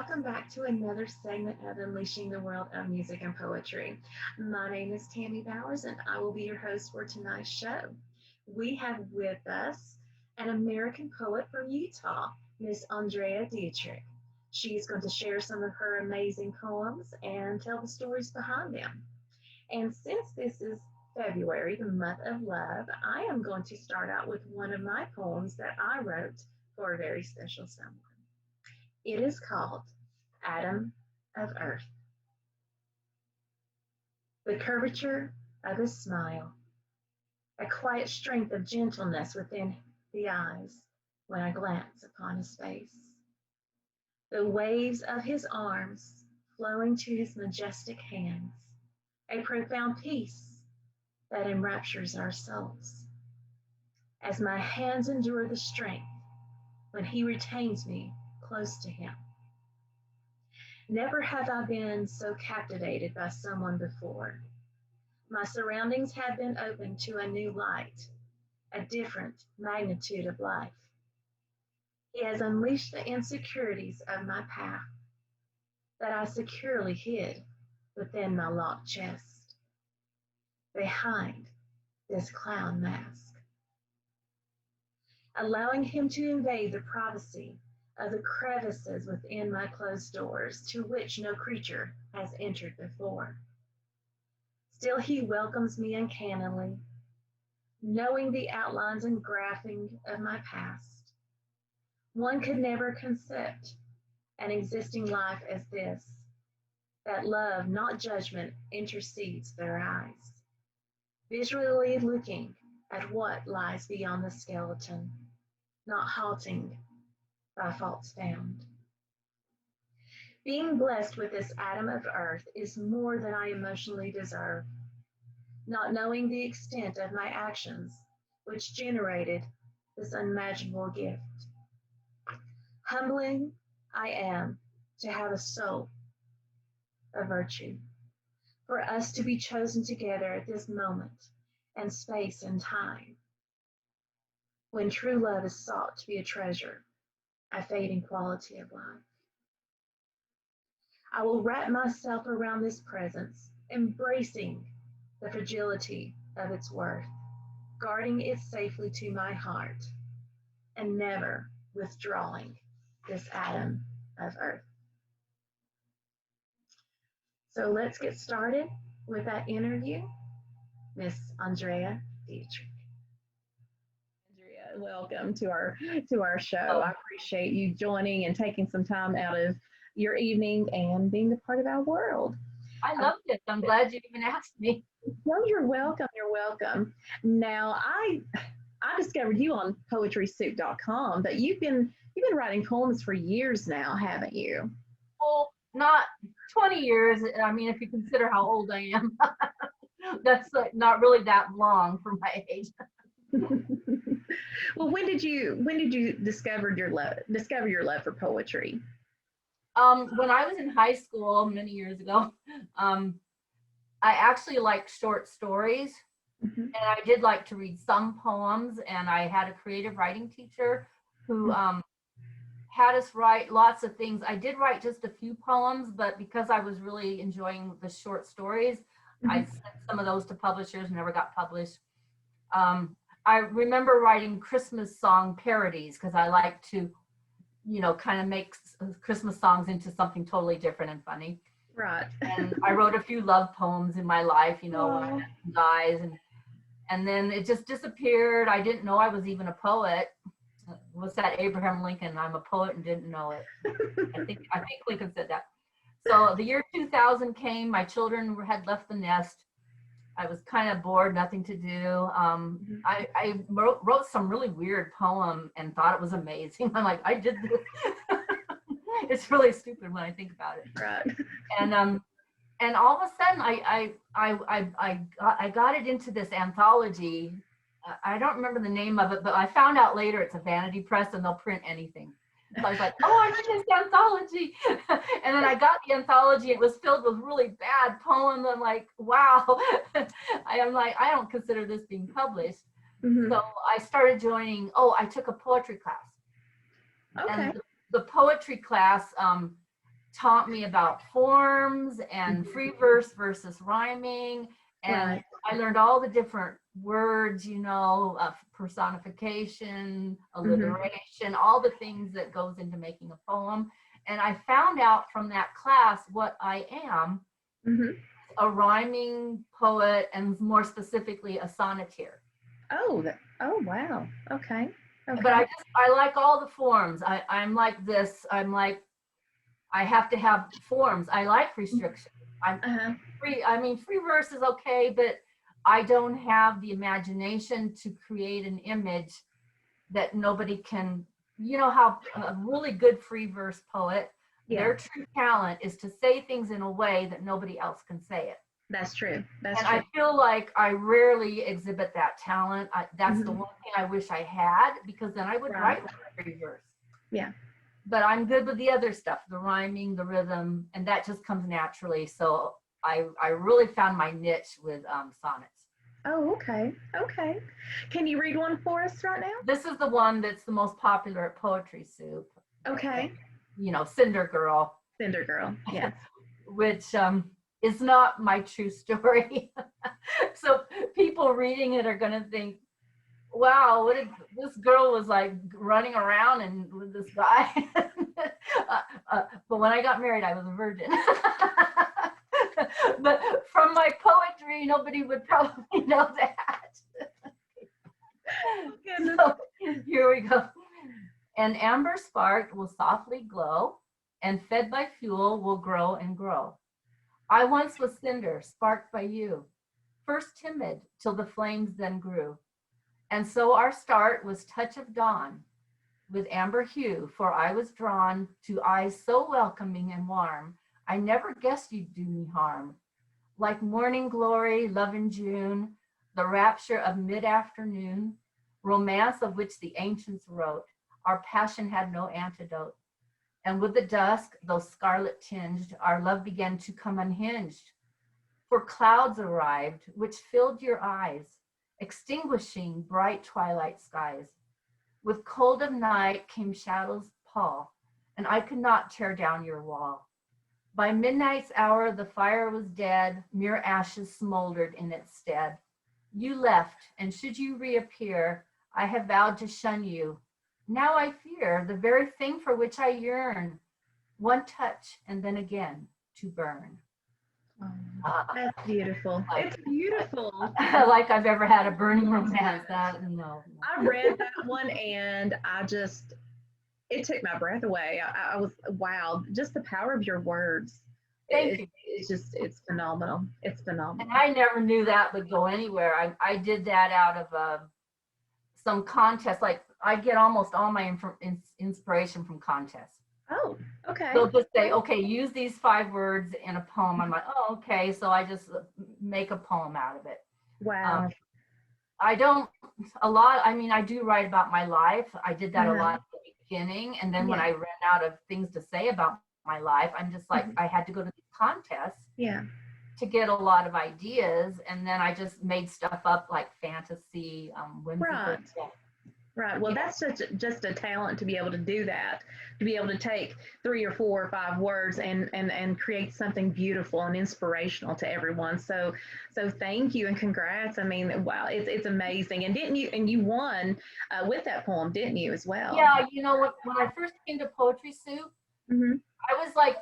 welcome back to another segment of Unleashing the World of Music and Poetry. My name is Tammy Bowers, and I will be your host for tonight's show. We have with us an American poet from Utah, Miss Andrea Dietrich. She's going to share some of her amazing poems and tell the stories behind them. And since this is February, the month of love, I am going to start out with one of my poems that I wrote for a very special someone. It is called Atom of Earth. The curvature of his smile, a quiet strength of gentleness within the eyes when I glance upon his face. The waves of his arms flowing to his majestic hands, a profound peace that enraptures our souls. As my hands endure the strength when he retains me close to him. Never have I been so captivated by someone before. My surroundings have been opened to a new light, a different magnitude of life. He has unleashed the insecurities of my path that I securely hid within my locked chest, behind this clown mask, allowing him to invade the privacy of the crevices within my closed doors to which no creature has entered before. Still he welcomes me uncannily, knowing the outlines and graphing of my past. One could never concept an existing life as this, that love, not judgment, intercedes their eyes, visually looking at what lies beyond the skeleton, not halting by faults found. Being blessed with this atom of earth is more than I emotionally deserve, not knowing the extent of my actions which generated this unimaginable gift. Humbling I am to have a soul of virtue, for us to be chosen together at this moment and space and time, when true love is sought to be a treasure, a fading quality of life. I will wrap myself around this presence, embracing the fragility of its worth, guarding it safely to my heart, and never withdrawing this atom of earth. So let's get started with that interview, Miss Andrea Dietrich. Welcome to our show. I appreciate you joining and taking some time out of your evening and being a part of our world. I loved it. I'm glad you even asked me. Well, you're welcome. You're welcome. Now, I discovered you on poetrysoup.com, but you've been writing poems for years now, haven't you? Well, not 20 years. I mean, if you consider how old I am, that's not really that long for my age. Well, when did you discover your love for poetry? When I was in high school many years ago, I actually liked short stories, and I did like to read some poems. And I had a creative writing teacher who had us write lots of things. I did write just a few poems, but because I was really enjoying the short stories, I sent some of those to publishers, never got published. I remember writing Christmas song parodies because I like to, kind of make Christmas songs into something totally different and funny. Right. And I wrote a few love poems in my life, when I met some guys, and then it just disappeared. I didn't know I was even a poet. What's that, Abraham Lincoln? I'm a poet and didn't know it. I think Lincoln said that. So the year 2000 came. My children had left the nest. I was kind of bored, nothing to do. I wrote some really weird poem and thought it was amazing. I'm like, I did this. It's really stupid when I think about it. Right. And all of a sudden, I got it into this anthology. I don't remember the name of it, but I found out later it's a vanity press and they'll print anything. So I was like, oh, I'm in this anthology. And then I got the anthology. It was filled with really bad poems. I'm like, wow. I'm like, I don't consider this being published. So I started joining, I took a poetry class. Okay. And the poetry class, taught me about forms and free verse versus rhyming. And Right. I learned all the different words, personification, alliteration, all the things that goes into making a poem. And I found out from that class what I am, a rhyming poet, and more specifically a sonneteer. Oh, oh, wow. Okay. Okay. But I like all the forms. I'm like this. I'm like, I have to have forms. I like restriction. I'm free. I mean, free verse is okay, but I don't have the imagination to create an image that nobody can. You know how a really good free verse poet, their true talent is to say things in a way that nobody else can say it. That's true. That's and true. I feel like I rarely exhibit that talent. That's the one thing I wish I had, because then I would write free verse. Yeah. But I'm good with the other stuff, the rhyming, the rhythm, and that just comes naturally. So I really found my niche with sonnets. Oh, okay. Okay. Can you read one for us right now? This is the one that's the most popular at Poetry Soup. Okay. Cinder Girl. Cinder Girl, yes. Which is not my true story. So people reading it are going to think, wow, this girl was like running around and with this guy. But when I got married, I was a virgin. But from my poetry, nobody would probably know that. So here we go. An amber spark will softly glow, and fed by fuel will grow and grow. I once was cinder, sparked by you, first timid till the flames then grew. And so our start was touch of dawn with amber hue, for I was drawn to eyes so welcoming and warm, I never guessed you'd do me harm. Like morning glory, love in June, the rapture of mid-afternoon, romance of which the ancients wrote, our passion had no antidote. And with the dusk, though scarlet tinged, our love began to come unhinged. For clouds arrived, which filled your eyes, extinguishing bright twilight skies. With cold of night came shadows pall, and I could not tear down your wall. By midnight's hour, the fire was dead, mere ashes smoldered in its stead. You left, and should you reappear, I have vowed to shun you. Now I fear the very thing for which I yearn, one touch and then again to burn. That's beautiful. It's beautiful. Like I've ever had a burning romance. No. I read that one and it took my breath away. I was, wow, just the power of your words. Thank you. It's phenomenal. It's phenomenal. And I never knew that would go anywhere. I did that out of some contest. Like I get almost all my inspiration from contests. Oh, okay. They'll just say, okay, use these 5 words in a poem. I'm like, oh, okay. So I just make a poem out of it. Wow. I do write about my life. I did that a lot at the beginning. And then when I ran out of things to say about my life, I'm just like, I had to go to these contests to get a lot of ideas. And then I just made stuff up like fantasy, whimsical stuff. Right. Well, that's just a talent to be able to do that, to be able to take 3 or 4 or 5 words and create something beautiful and inspirational to everyone. So thank you and congrats. I mean, wow, it's amazing. And you won with that poem, didn't you, as well? Yeah. You know what? When I first came to Poetry Soup, I was like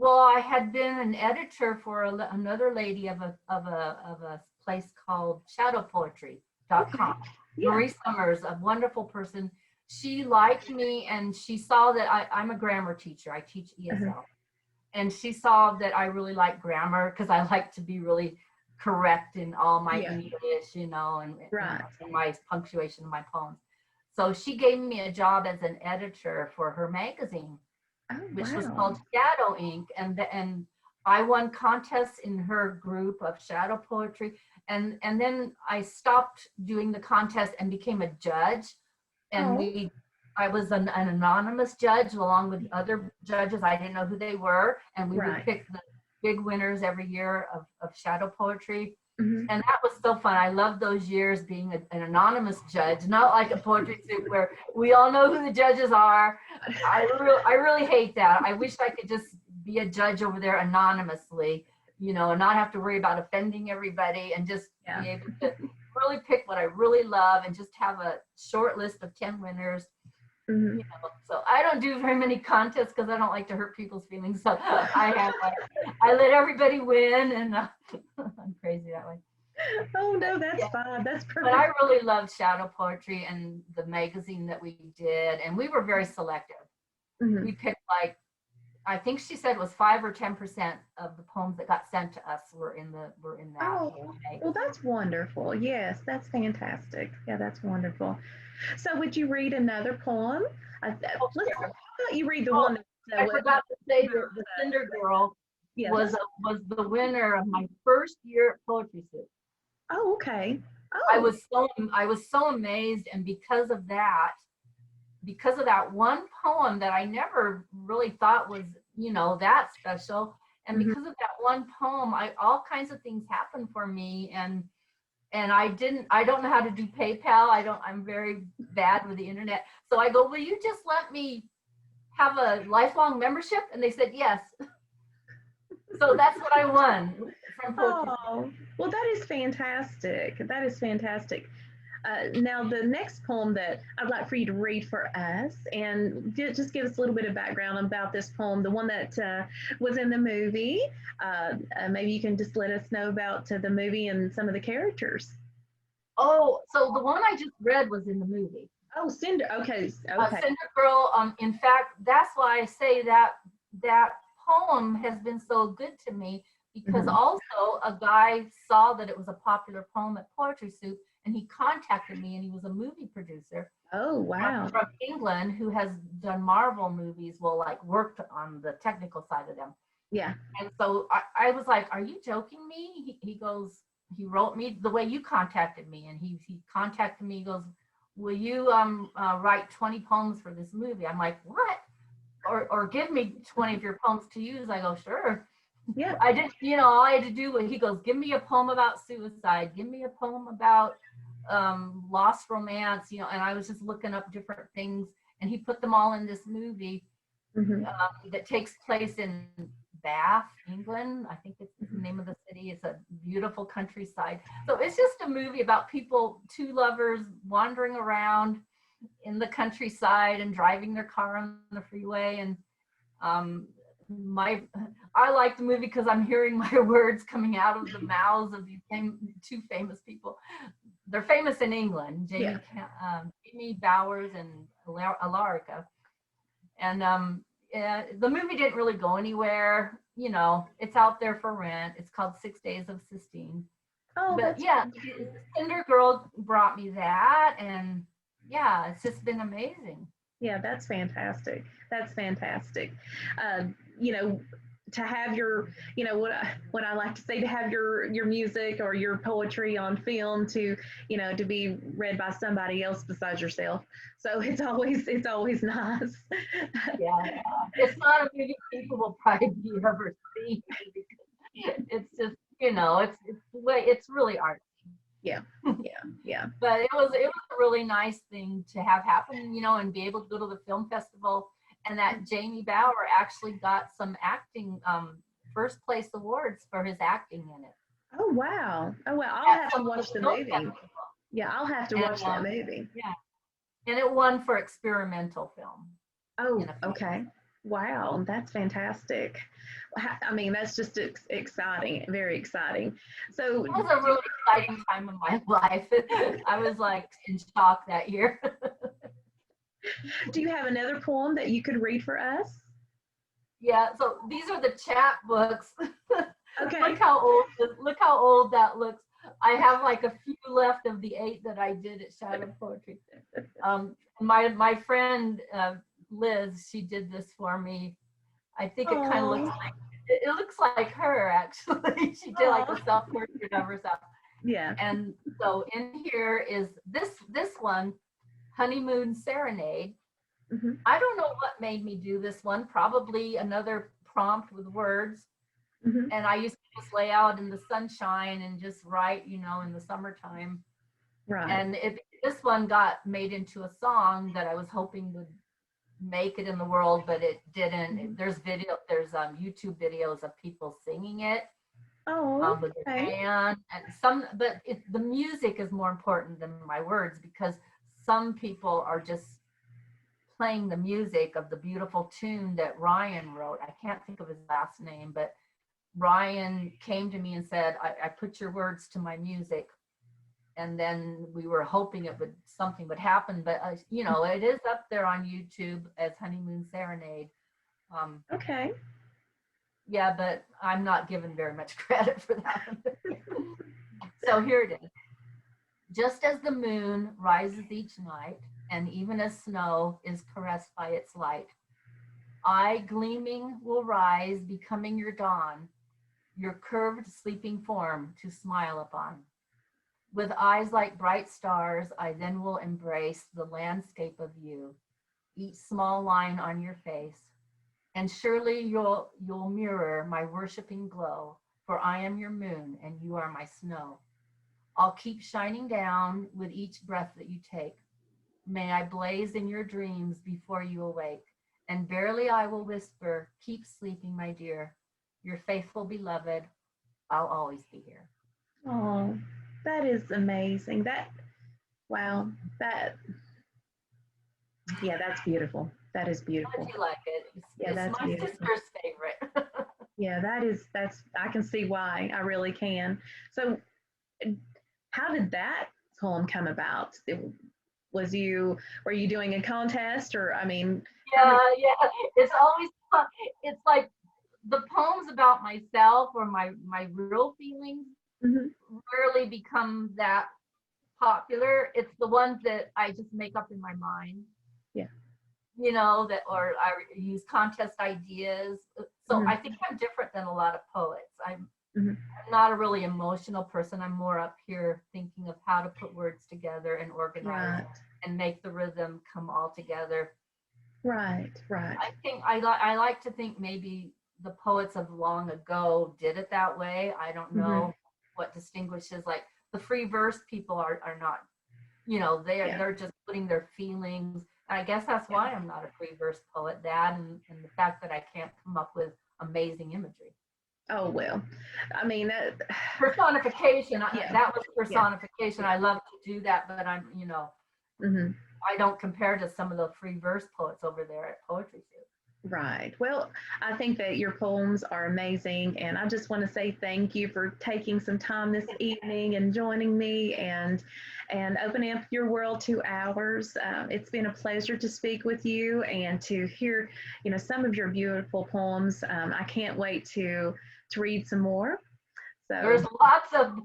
I had been an editor for another lady of a place called shadowpoetry.com. Yeah. Marie Summers, a wonderful person. She liked me and she saw that I'm a grammar teacher. I teach ESL. And she saw that I really like grammar because I like to be really correct in all my English, and my punctuation in my poems. So she gave me a job as an editor for her magazine, which was called Shadow Ink. And I won contests in her group of shadow poetry. And then I stopped doing the contest and became a judge. And I was an anonymous judge along with other judges. I didn't know who they were. And we would pick the big winners every year of shadow poetry. Mhm. And that was so fun. I loved those years being an anonymous judge, not like a poetry suit where we all know who the judges are. I really hate that. I wish I could just be a judge over there anonymously, you know, and not have to worry about offending everybody, and just Yeah. be able to really pick what I really love and just have a short list of 10 winners. Mhm. You know, so I don't do very many contests because I don't like to hurt people's feelings. So I let everybody win, and I'm crazy that way. Oh no, that's Yeah. fine. That's But I perfect. really loved shadow poetry and the magazine that we did, and we were very selective. Mhm. We picked, like, I think she said it was 5 or 10% of the poems that got sent to us were in that Oh, well, magazine. that's wonderful. Yes, that's fantastic. Yeah, that's wonderful. So, would you read another poem? Oh, Let's. sure. How about you read the Oh, one that I was forgot to say about that the Cinder Girl yeah. was the winner of my first year at Poetry Suit. Oh, okay. I Oh. was so amazed, and because of that one poem that I never really thought was, you know, that special, and Mhm. because of that one poem, all kinds of things happened for me, and I don't know how to do PayPal. I'm very bad with the internet. So I go, will you just let me have a lifelong membership? And they said yes. So that's what I won from Poetry. Oh, well, that is fantastic. That is fantastic. Now, the next poem that I'd like for you to read for us, and just give us a little bit of background about this poem, the one that was in the movie. Maybe you can just let us know about the movie and some of the characters. Oh, so the one I just read was in the movie. Oh, Cinder. Okay. Okay. Cinder Girl. In fact, that's why I say that poem has been so good to me, because Mhm. also a guy saw that it was a popular poem at Poetry Soup, and he contacted me, and he was a movie producer Oh, wow. from England who has done Marvel movies, well, like worked on the technical side of them. Yeah. And so I was like, are you joking me? He goes, he wrote me the way you contacted me, and he contacted me. He goes, will you write 20 poems for this movie? I'm like, what? Or give me 20 of your poems to use. I go, sure. Yeah. I didn't, you know, all I had to do was, he goes, give me a poem about suicide, give me a poem about lost romance, you know, and I was just looking up different things, and he put them all in this movie Hmm. that takes place in Bath, England. I think it's the Hmm. name of the city. It's a beautiful countryside. So it's just a movie about people, two lovers wandering around in the countryside and driving their car on the freeway. And um, my I like the movie because I'm hearing my words coming out of the mouths of these two famous people. They're famous in England, Yeah. Jamie Bowers and Alarica. And the movie didn't really go anywhere. You know, it's out there for rent. It's called 6 Days of Sistine. Oh, But that's yeah, wonderful. Cinder Girl brought me that, and yeah, it's just been amazing. Yeah, that's fantastic. That's fantastic. Uh, you know, to have your, what I like to say, to have your music or your poetry on film, to be read by somebody else besides yourself. So it's always nice. Yeah, it's not a movie people will probably ever see. It's just, you know, it's really art. Yeah, yeah, yeah. But it was a really nice thing to have happen, you know, and be able to go to the film festival, and that Jamie Bauer actually got some acting first place awards for his acting in it Oh wow. Oh well, I'll at have to some of the watch the film movie. festivals. Yeah, I'll have to And watch that movie. yeah, and it won for experimental film Oh, in a few. okay. Wow, that's fantastic. I mean, that's just exciting, very exciting. So, It was a really exciting time in my life. I was like in shock that year. do you have another poem that you could read for us? Yeah, so these are the chapbooks. Okay. Look how old that looks. I have like a few left of the 8 that I did at Shadow Poetry. My friend Liz, she did this for me. I think it kind of looks Oh, like it looks like her actually. She did like a self portrait of herself. yeah. And so in here is this one, Honeymoon Serenade. Hmm. I don't know what made me do this one. Probably another prompt with words. Mhm. And I used to just lay out in the sunshine and just write, you know, in the summertime. Right. And this one got made into a song that I was hoping would make it in the world, but it didn't. Mhm. There's YouTube videos of people singing it Oh, with the okay. band, and the music is more important than my words, because some people are just playing the music of the beautiful tune that Ryan wrote. I can't think of his last name, but Ryan came to me and said, I put your words to my music. And then we were hoping something would happen, but you know, it is up there on YouTube as Honeymoon Serenade. Um, Okay. yeah, but I'm not given very much credit for that. So here it is. Just as the moon rises each night, and even as snow is caressed by its light, I, gleaming, will rise, becoming your dawn, your curved sleeping form to smile upon. With eyes like bright stars, I then will embrace the landscape of you, each small line on your face, and surely you'll mirror my worshiping glow, for I am your moon and you are my snow. I'll keep shining down with each breath that you take. May I blaze in your dreams before you awake, and verily I will whisper, keep sleeping, my dear. Your faithful beloved, I'll always be here. Oh, that is amazing. Wow, yeah, that's beautiful. That is How beautiful. do you like it? Yeah, It's that's my beautiful. sister's favorite. Yeah, I can see why. I really can. So, how did that poem come about? Were you doing a contest or, I mean, how did, Yeah. It's always fun. It's like the poems about myself or my real feelings mhm, rarely become that popular. It's the ones that I just make up in my mind, yeah, you know, that or I use contest ideas. So mhm, I think I'm different than a lot of poets. mhm, I'm not a really emotional person. I'm more up here thinking of how to put words together and organize right, and make the rhythm come all together. right, right. I think I like to think maybe the poets of long ago did it that way. I don't Mhm, know what distinguishes, like the free verse people are not, you know, yeah, they're just putting their feelings. And I guess that's yeah. why I'm not a free verse poet. That and the fact that I can't come up with amazing imagery. Oh, well, I mean, Personification, yeah, that was yeah, personification. yeah. I love to do that, but I'm, you know, Mhm. I don't compare to some of the free verse poets over there at Poetry Soup. Right. Well, I think that your poems are amazing. And I just want to say thank you for taking some time this evening and joining me and opening up your world to ours. It's been a pleasure to speak with you and to hear, some of your beautiful poems. I can't wait to read some more. There's So, lots of,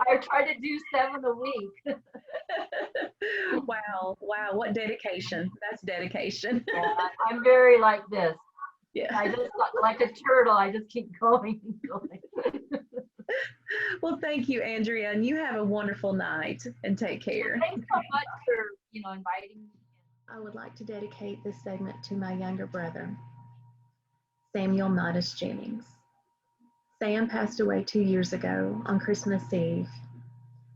I try to do 7 a week. wow, wow, what dedication. That's dedication. Yeah, I'm very like this. Yeah. I just like a turtle. I just keep going and going. Well, thank you, Andrea, and you have a wonderful night and take care. Thanks so much for inviting me. I would like to dedicate this segment to my younger brother, Samuel Nodis Jennings. Sam passed away 2 years ago on Christmas Eve,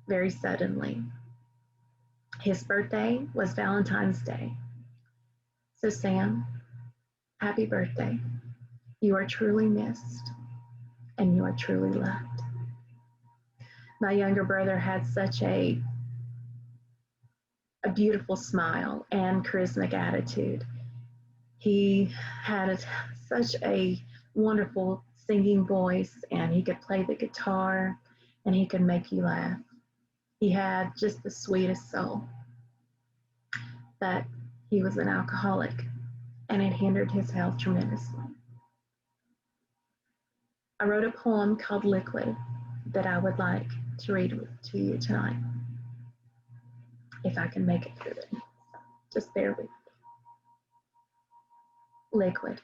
very suddenly. His birthday was Valentine's Day. So, Sam, happy birthday. You are truly missed and you are truly loved. My younger brother had such a beautiful smile and charismatic attitude. He had such a wonderful singing voice, and he could play the guitar, and he could make you laugh. He had just the sweetest soul. But he was an alcoholic, and it hindered his health tremendously. I wrote a poem called Liquid that I would like to read to you tonight, if I can make it through it. Just bear with me. Liquid.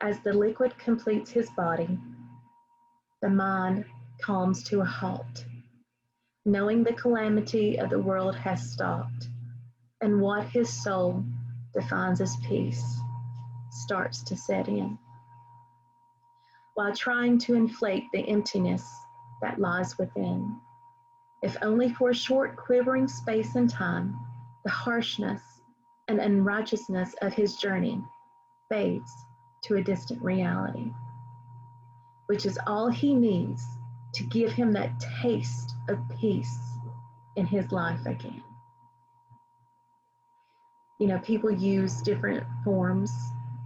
As the liquid completes his body, the mind calms to a halt, knowing the calamity of the world has stopped, and what his soul defines as peace starts to set in, while trying to inflate the emptiness that lies within. If only for a short quivering space and time, the harshness and unrighteousness of his journey fades to a distant reality, which is all he needs to give him that taste of peace in his life again. People use different forms,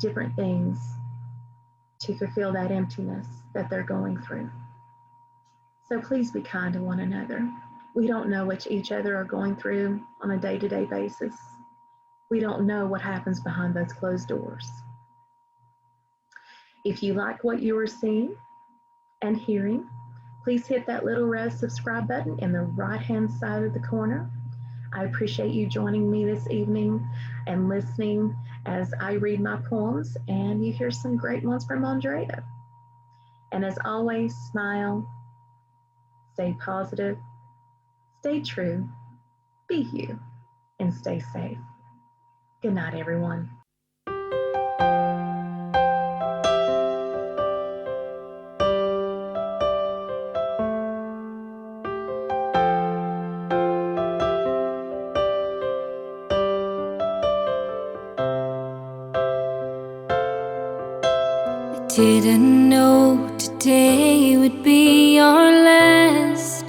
different things to fulfill that emptiness that they're going through. So please be kind to one another. We don't know what each other are going through on a day-to-day basis. We don't know what happens behind those closed doors. If you like what you are seeing and hearing, please hit that little red subscribe button in the right-hand side of the corner. I appreciate you joining me this evening and listening as I read my poems, and you hear some great ones from Andrea. And as always, smile, stay positive, stay true, be you, and stay safe. Good night, everyone. Didn't know today would be our last,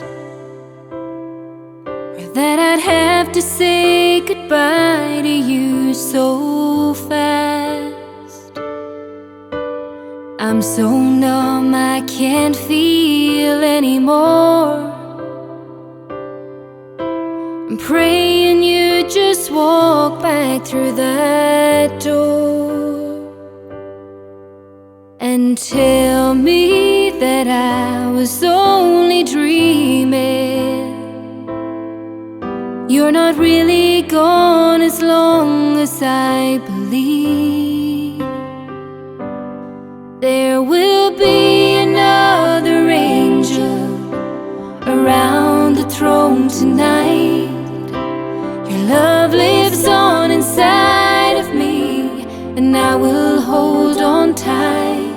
or that I'd have to say goodbye to you so fast. I'm so numb I can't feel anymore. I'm praying you just walk back through that door and tell me that I was only dreaming. You're not really gone as long as I believe. There will be another angel around the throne tonight. Your love lives on inside of me, and I will hold on tight.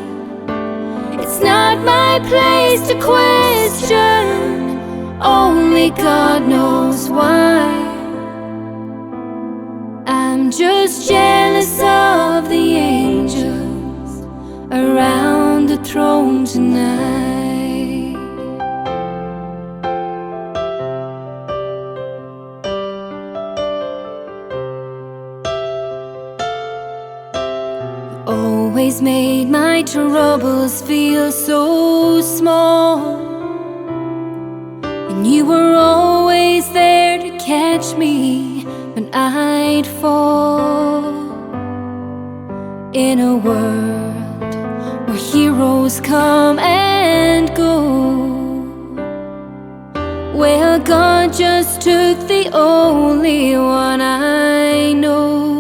It's not my place to question, only God knows why. I'm just jealous of the angels around the throne tonight. Always made my troubles feel so small, and you were always there to catch me when I'd fall. In a world where heroes come and go, well, God just took the only one I know.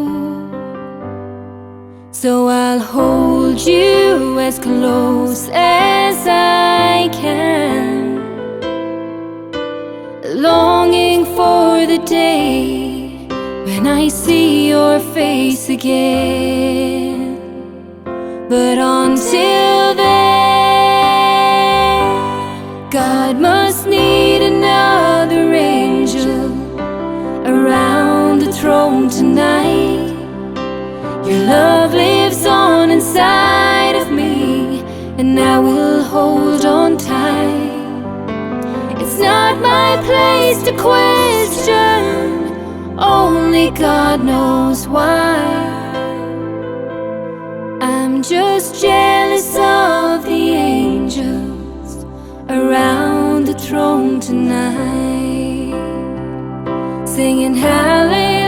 So I'll hold you as close as I can, longing for the day when I see your face again. But until then, God must need another angel around the throne tonight. Your love lives on inside of me, and I will hold on tight. It's not my place to question, only God knows why. I'm just jealous of the angels around the throne tonight, singing hallelujah.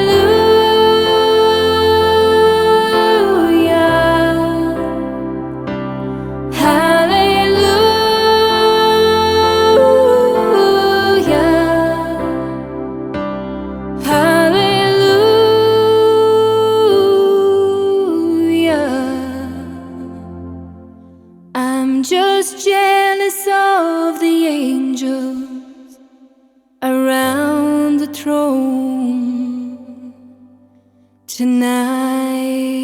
Just jealous of the angels around the throne tonight.